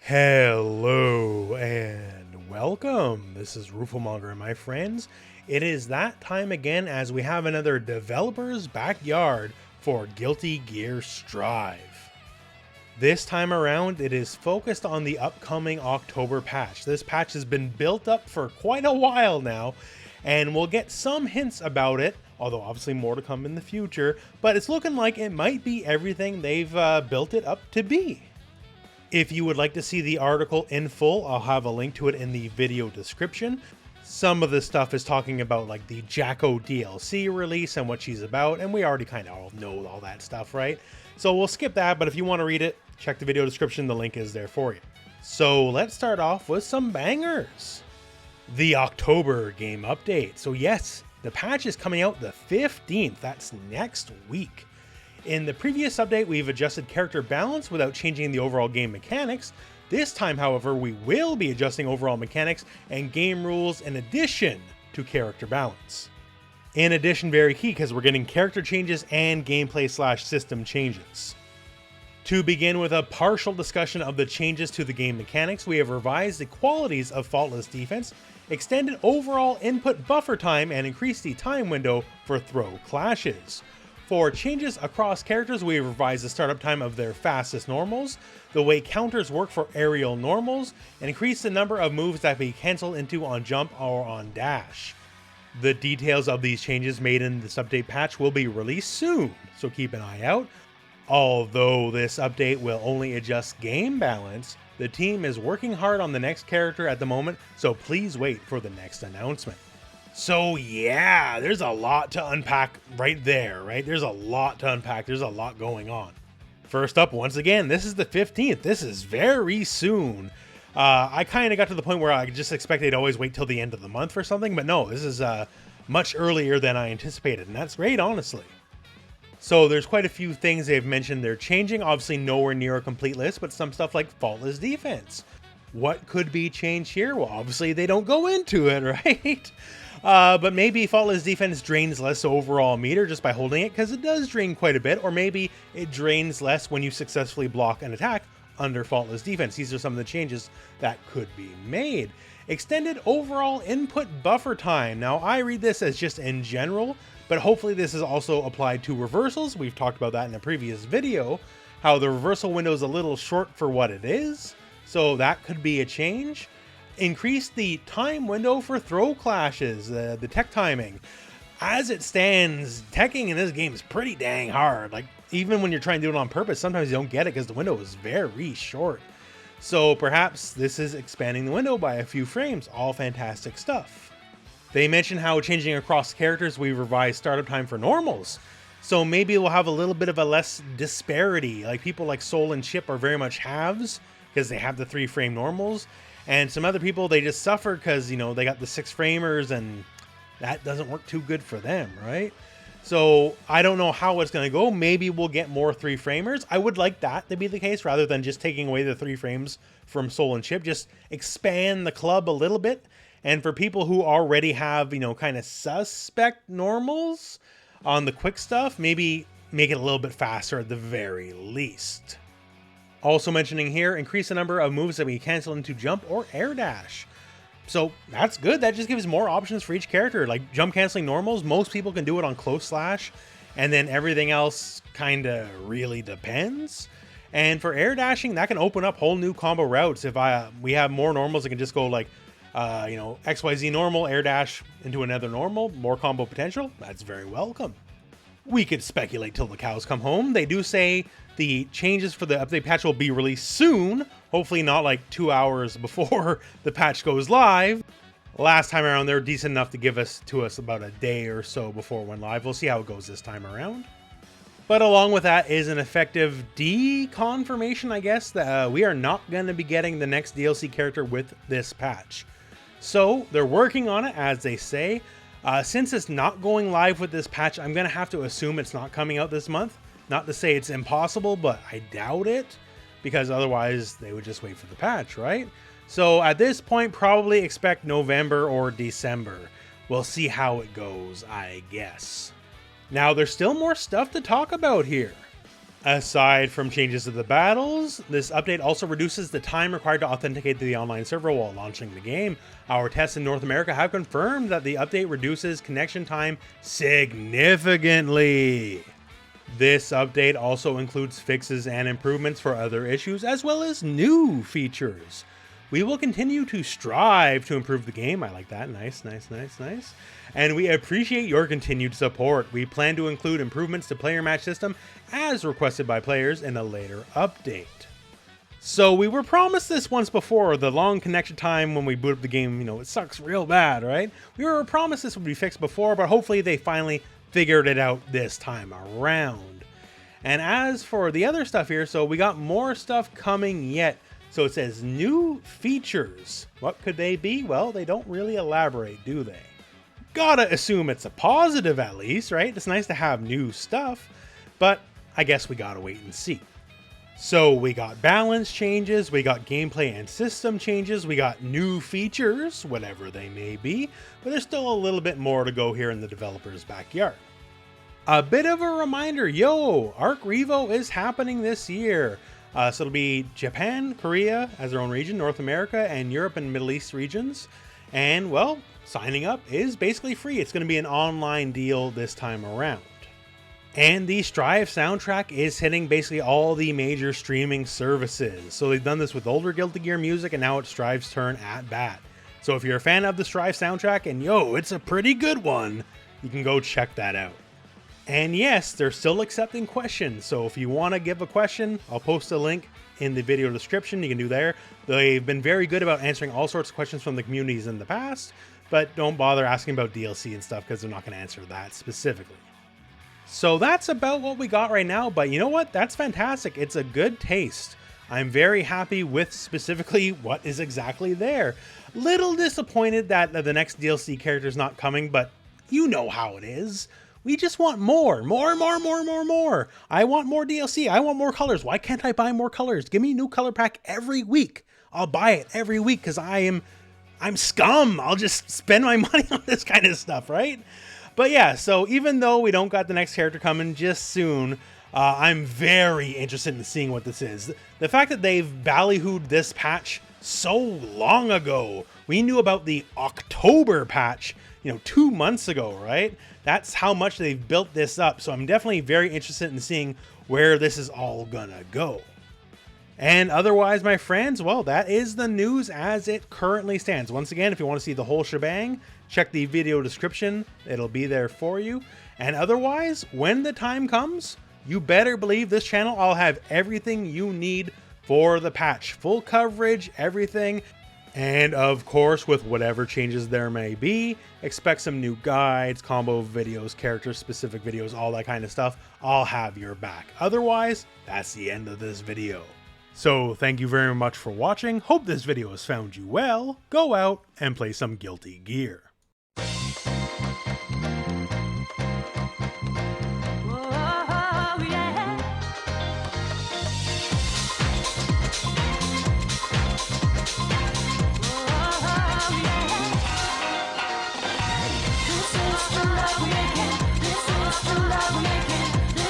Hello and welcome. This is Rooflemonger and my friends. It is that time again as we have another developer's backyard for Guilty Gear Strive. This time around, it is focused on the upcoming October patch. This patch has been built up for quite a while now, and we'll get some hints about it, although obviously more to come in the future, but it's looking like it might be everything they've built it up to be. If you would like to see the article in full, I'll have a link to it in the video description. Some of the stuff is talking about like the Jacko DLC release and what she's about, and we already kind of all know all that stuff, right? So we'll skip that, but if you want to read it, check the video description, the link is there for you. So let's start off with some bangers. The October game update. So yes, the patch is coming out the 15th, that's next week. In the previous update, we've adjusted character balance without changing the overall game mechanics. This time, however, we will be adjusting overall mechanics and game rules in addition to character balance. In addition, very key because we're getting character changes and gameplay/system changes. To begin with a partial discussion of the changes to the game mechanics, we have revised the qualities of Faultless Defense, extended overall input buffer time, and increased the time window for throw clashes. For changes across characters, we have revised the startup time of their fastest normals, the way counters work for aerial normals, and increased the number of moves that be cancelled into on jump or on dash. The details of these changes made in this update patch will be released soon, so keep an eye out. Although this update will only adjust game balance, the team is working hard on the next character at the moment, so please wait for the next announcement. So yeah, there's a lot to unpack right there, right? There's a lot to unpack. There's a lot going on. First up, once again, this is the 15th. This is very soon. I kind of got to the point where I just expect they'd always wait till the end of the month for something, but no, this is much earlier than I anticipated, and that's great, honestly. So there's quite a few things they've mentioned they're changing. Obviously nowhere near a complete list, but some stuff like Faultless Defense. What could be changed here? Well, obviously they don't go into it, right? But maybe Faultless Defense drains less overall meter just by holding it, because it does drain quite a bit, or maybe it drains less when you successfully block an attack under Faultless Defense. These are some of the changes that could be made. Extended overall input buffer time. Now, I read this as just in general, but hopefully this is also applied to reversals. We've talked about that in a previous video, how the reversal window is a little short for what it is, so that could be a change. Increase the time window for throw clashes, the tech timing. As it stands, teching in this game is pretty dang hard. Like, even when you're trying to do it on purpose, sometimes you don't get it because the window is very short. So perhaps this is expanding the window by a few frames. All fantastic stuff. They mentioned how changing across characters, we revised startup time for normals. So maybe we'll have a little bit of a less disparity. Like people like Soul and Chip are very much halves because they have the 3-frame normals. And some other people, they just suffer because, you know, they got the 6-framers and that doesn't work too good for them, right? So I don't know how it's going to go. Maybe we'll get more 3-framers. I would like that to be the case rather than just taking away the 3 frames from Soul and Chip. Just expand the club a little bit. And for people who already have, you know, kind of suspect normals on the quick stuff, maybe make it a little bit faster at the very least. Also mentioning here, increase the number of moves that we cancel into jump or air dash. So that's good. That just gives more options for each character. Like jump canceling normals, most people can do it on close slash, and then everything else kind of really depends. And for air dashing, that can open up whole new combo routes. If we have more normals, it can just go like, you know, XYZ normal, air dash into another normal, more combo potential. That's very welcome. We could speculate till the cows come home. They do say the changes for the update patch will be released soon, hopefully not like 2 hours before the patch goes live. Last time around, they were decent enough to give to us about a day or so before it went live. We'll see how it goes this time around. But along with that is an effective deconfirmation, I guess, that we are not going to be getting the next DLC character with this patch. So they're working on it, as they say. Since it's not going live with this patch, I'm going to have to assume it's not coming out this month. Not to say it's impossible, but I doubt it, because otherwise they would just wait for the patch, right? So at this point, probably expect November or December. We'll see how it goes, I guess. Now, there's still more stuff to talk about here. Aside from changes to the battles, this update also reduces the time required to authenticate to the online server while launching the game. Our tests in North America have confirmed that the update reduces connection time significantly. This update also includes fixes and improvements for other issues, as well as new features. We will continue to strive to improve the game. I like that. Nice. And we appreciate your continued support. We plan to include improvements to player match system as requested by players in a later update. So we were promised this once before, the long connection time when we boot up the game, it sucks real bad, right? We were promised this would be fixed before, but hopefully they finally figured it out this time around. And as for the other stuff here, so we got more stuff coming yet. So it says new features. What could they be? Well, they don't really elaborate, do they? Gotta assume it's a positive at least, right? It's nice to have new stuff, but I guess we gotta wait and see. So we got balance changes, we got gameplay and system changes, we got new features, whatever they may be, but there's still a little bit more to go here in the developer's backyard. A bit of a reminder, Arc Revo is happening this year. So it'll be Japan, Korea as their own region, North America, and Europe and Middle East regions. And, well, signing up is basically free. It's going to be an online deal this time around. And the Strive soundtrack is hitting basically all the major streaming services. So they've done this with older Guilty Gear music, and now it's Strive's turn at bat. So if you're a fan of the Strive soundtrack, and it's a pretty good one, you can go check that out. And yes, they're still accepting questions, so if you want to give a question, I'll post a link in the video description. You can do there. They've been very good about answering all sorts of questions from the communities in the past, but don't bother asking about DLC and stuff because they're not going to answer that specifically. So that's about what we got right now, but you know what? That's fantastic. It's a good taste. I'm very happy with specifically what is exactly there. Little disappointed that the next DLC character is not coming, but you know how it is. We just want more. I want more DLC. I want more colors. Why can't I buy more colors? Give me a new color pack every week. I'll buy it every week because I'm scum. I'll just spend my money on this kind of stuff, right? But yeah, so even though we don't got the next character coming just soon, I'm very interested in seeing what this is. The fact that they've ballyhooed this patch so long ago. We knew about the October patch, 2 months ago, right? That's how much they've built this up. So I'm definitely very interested in seeing where this is all gonna go. And otherwise, my friends, well, that is the news as it currently stands. Once again, if you want to see the whole shebang, check the video description. It'll be there for you. And otherwise, when the time comes, you better believe this channel, I'll have everything you need for the patch. Full coverage, everything. And of course, with whatever changes there may be, expect some new guides, combo videos, character-specific videos, all that kind of stuff. I'll have your back. Otherwise, that's the end of this video. So thank you very much for watching. Hope this video has found you well. Go out and play some Guilty Gear.